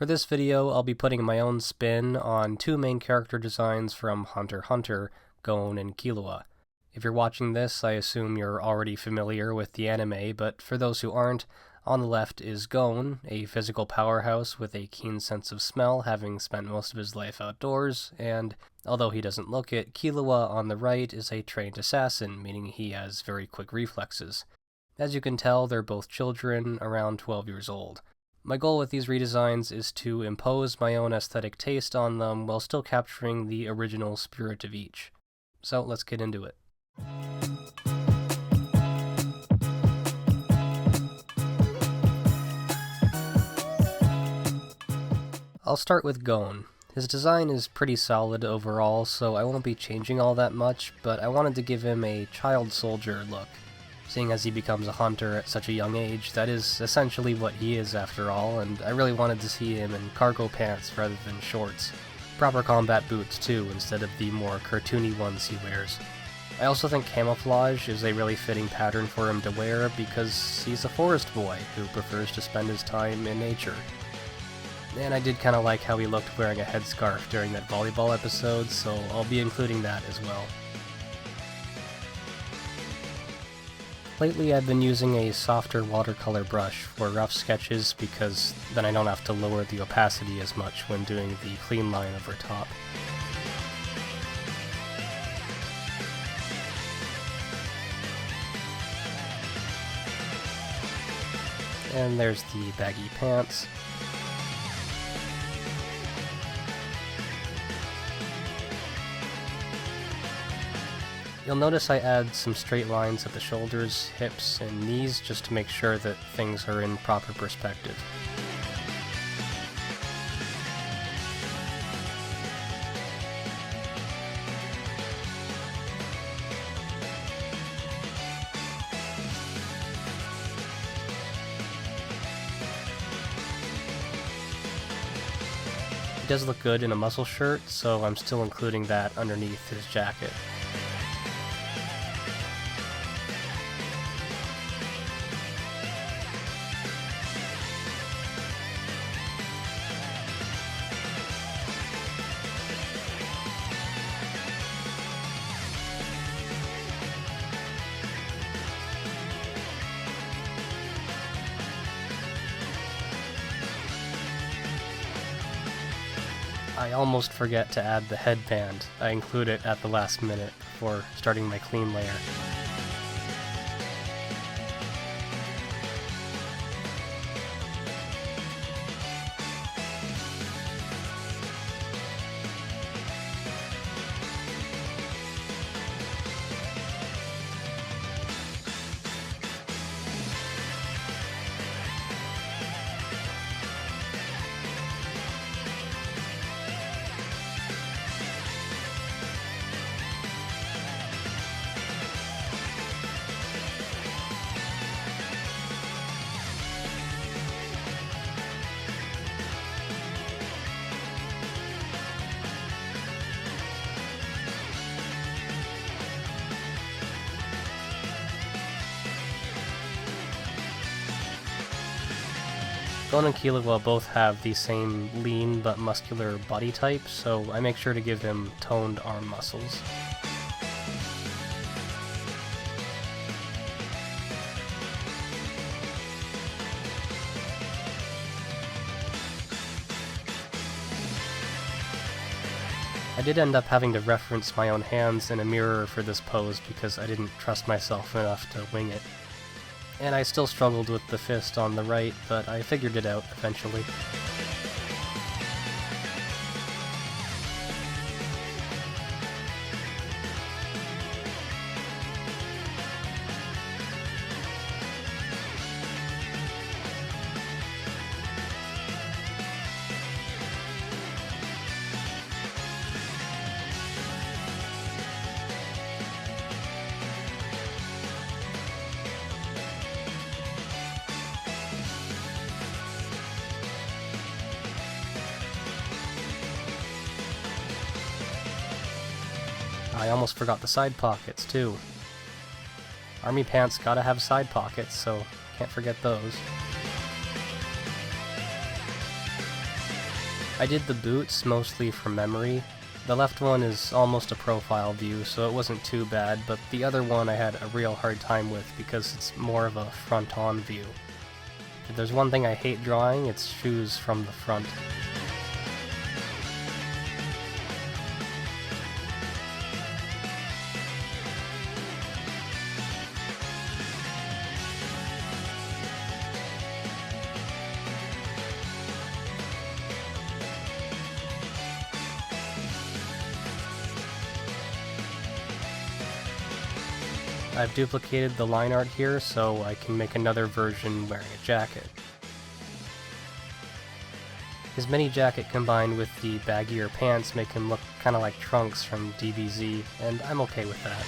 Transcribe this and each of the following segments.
For this video, I'll be putting my own spin on two main character designs from Hunter x Hunter, Gon and Killua. If you're watching this, I assume you're already familiar with the anime, but for those who aren't, on the left is Gon, a physical powerhouse with a keen sense of smell, having spent most of his life outdoors, and although he doesn't look it, Killua on the right is a trained assassin, meaning he has very quick reflexes. As you can tell, they're both children, around 12 years old. My goal with these redesigns is to impose my own aesthetic taste on them while still capturing the original spirit of each. So let's get into it. I'll start with Gon. His design is pretty solid overall, so I won't be changing all that much, but I wanted to give him a child soldier look. Seeing as he becomes a hunter at such a young age, that is essentially what he is after all, and I really wanted to see him in cargo pants rather than shorts. Proper combat boots too, instead of the more cartoony ones he wears. I also think camouflage is a really fitting pattern for him to wear because he's a forest boy who prefers to spend his time in nature. And I did kind of like how he looked wearing a headscarf during that volleyball episode, so I'll be including that as well. Lately I've been using a softer watercolor brush for rough sketches because then I don't have to lower the opacity as much when doing the clean line over top. And there's the baggy pants. You'll notice I add some straight lines at the shoulders, hips, and knees just to make sure that things are in proper perspective. He does look good in a muscle shirt, so I'm still including that underneath his jacket. I almost forget to add the headband. I include it at the last minute before starting my clean layer. Gon and Killua both have the same lean but muscular body type, so I make sure to give him toned arm muscles. I did end up having to reference my own hands in a mirror for this pose because I didn't trust myself enough to wing it. And I still struggled with the fist on the right, but I figured it out eventually. I almost forgot the side pockets, too. Army pants gotta have side pockets, so can't forget those. I did the boots mostly from memory. The left one is almost a profile view, so it wasn't too bad, but the other one I had a real hard time with because it's more of a front-on view. If there's one thing I hate drawing, it's shoes from the front. I've duplicated the line art here so I can make another version wearing a jacket. His mini jacket combined with the baggier pants make him look kinda like Trunks from DBZ, and I'm okay with that.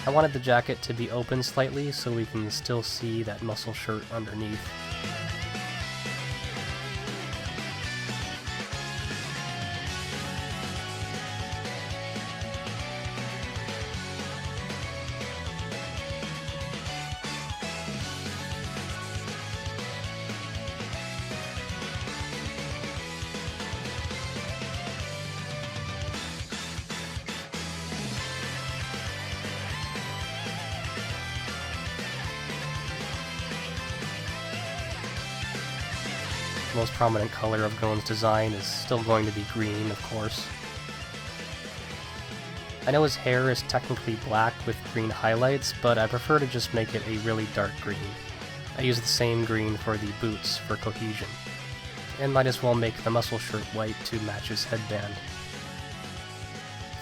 I wanted the jacket to be open slightly so we can still see that muscle shirt underneath. The most prominent color of Gon's design is still going to be green, of course. I know his hair is technically black with green highlights, but I prefer to just make it a really dark green. I use the same green for the boots for cohesion. And might as well make the muscle shirt white to match his headband.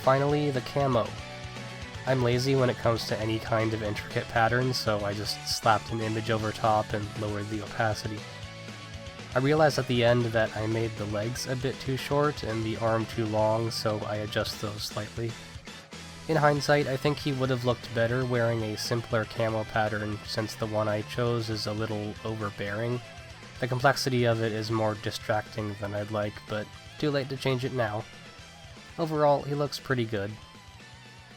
Finally, the camo. I'm lazy when it comes to any kind of intricate pattern, so I just slapped an image over top and lowered the opacity. I realized at the end that I made the legs a bit too short and the arm too long, so I adjust those slightly. In hindsight, I think he would have looked better wearing a simpler camo pattern since the one I chose is a little overbearing. The complexity of it is more distracting than I'd like, but too late to change it now. Overall, he looks pretty good.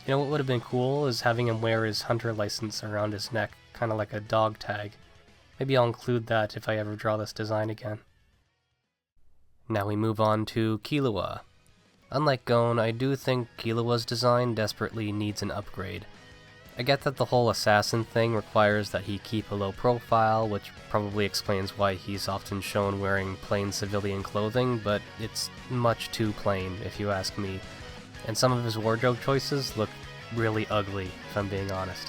You know what would have been cool is having him wear his hunter license around his neck, kinda like a dog tag. Maybe I'll include that if I ever draw this design again. Now we move on to Killua. Unlike Gon, I do think Killua's design desperately needs an upgrade. I get that the whole assassin thing requires that he keep a low profile, which probably explains why he's often shown wearing plain civilian clothing, but it's much too plain, if you ask me. And some of his wardrobe choices look really ugly, if I'm being honest.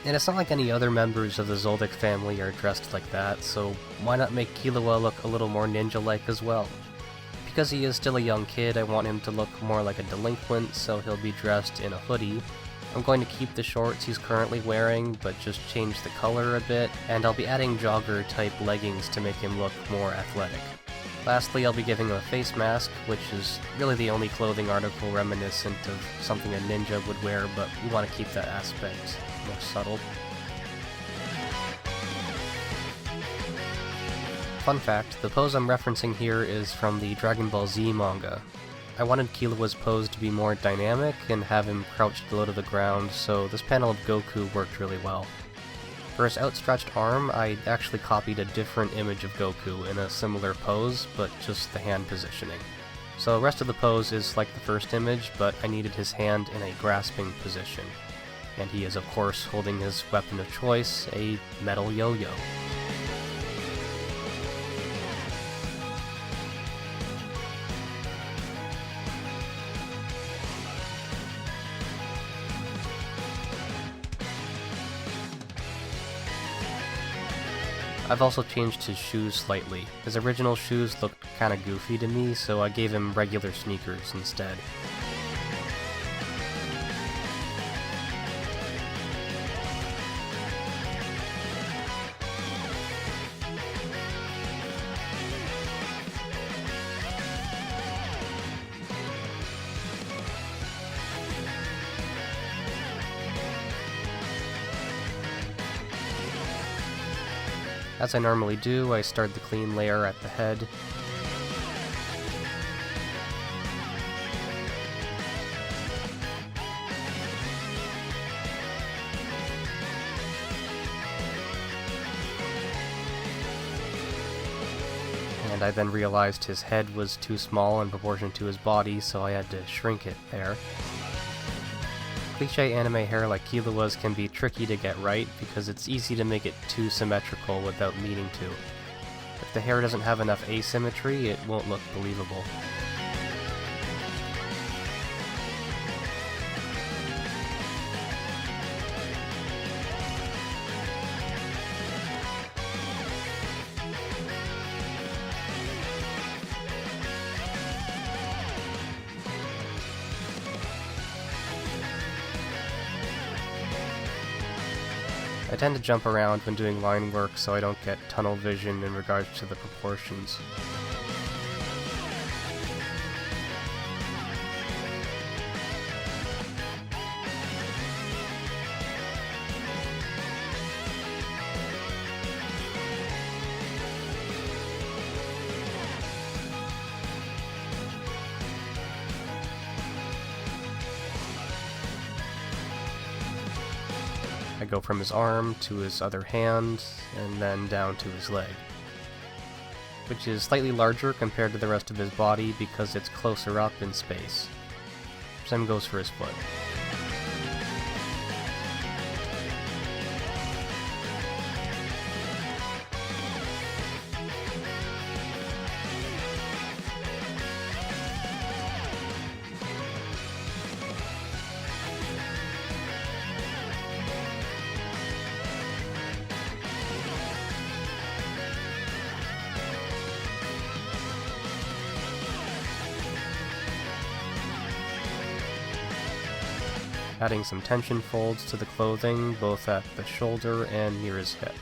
And it's not like any other members of the Zoldyck family are dressed like that, so why not make Killua look a little more ninja-like as well? Because he is still a young kid, I want him to look more like a delinquent, so he'll be dressed in a hoodie. I'm going to keep the shorts he's currently wearing, but just change the color a bit, and I'll be adding jogger-type leggings to make him look more athletic. Lastly, I'll be giving him a face mask, which is really the only clothing article reminiscent of something a ninja would wear, but we want to keep that aspect more subtle. Fun fact, the pose I'm referencing here is from the Dragon Ball Z manga. I wanted Killua's pose to be more dynamic and have him crouched low to the ground, so this panel of Goku worked really well. For his outstretched arm, I actually copied a different image of Goku in a similar pose, but just the hand positioning. So the rest of the pose is like the first image, but I needed his hand in a grasping position. And he is of course holding his weapon of choice, a metal yo-yo. I've also changed his shoes slightly. His original shoes looked kinda goofy to me, so I gave him regular sneakers instead. As I normally do, I start the clean layer at the head. and I then realized his head was too small in proportion to his body, so I had to shrink it there. Cliché anime hair like Killua's can be tricky to get right because it's easy to make it too symmetrical without meaning to. If the hair doesn't have enough asymmetry, it won't look believable. I tend to jump around when doing line work so I don't get tunnel vision in regards to the proportions. I go from his arm to his other hand, and then down to his leg, which is slightly larger compared to the rest of his body because it's closer up in space. Same goes for his foot. Adding some tension folds to the clothing, both at the shoulder and near his hip.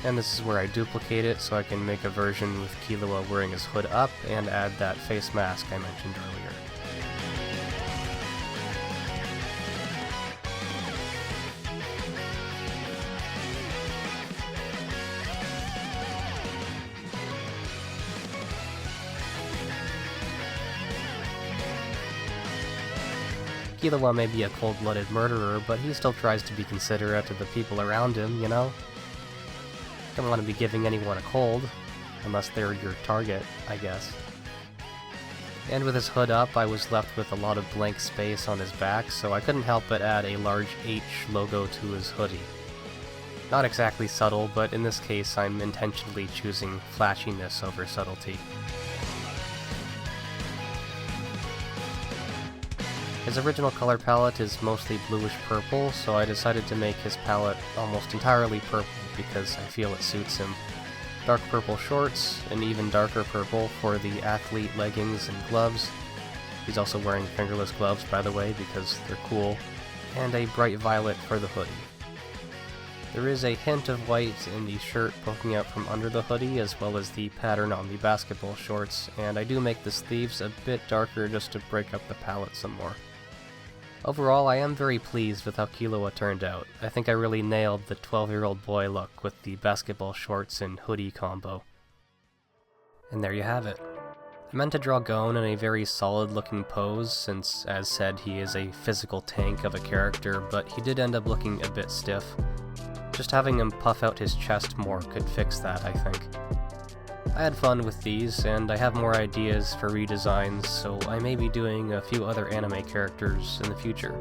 And this is where I duplicate it so I can make a version with Killua wearing his hood up and add that face mask I mentioned earlier. Killua may be a cold-blooded murderer, but he still tries to be considerate of the people around him, you know? Don't want to be giving anyone a cold, unless they're your target, I guess. And with his hood up, I was left with a lot of blank space on his back, so I couldn't help but add a large H logo to his hoodie. Not exactly subtle, but in this case I'm intentionally choosing flashiness over subtlety. His original color palette is mostly bluish-purple, so I decided to make his palette almost entirely purple because I feel it suits him. Dark purple shorts, an even darker purple for the athlete leggings and gloves. He's also wearing fingerless gloves, by the way, because they're cool. And a bright violet for the hoodie. There is a hint of white in the shirt poking out from under the hoodie, as well as the pattern on the basketball shorts, and I do make the sleeves a bit darker just to break up the palette some more. Overall, I am very pleased with how Killua turned out. I think I really nailed the 12-year-old boy look with the basketball shorts and hoodie combo. And there you have it. I meant to draw Gon in a very solid-looking pose, since, as said, he is a physical tank of a character, but he did end up looking a bit stiff. Just having him puff out his chest more could fix that, I think. I had fun with these, and I have more ideas for redesigns, so I may be doing a few other anime characters in the future.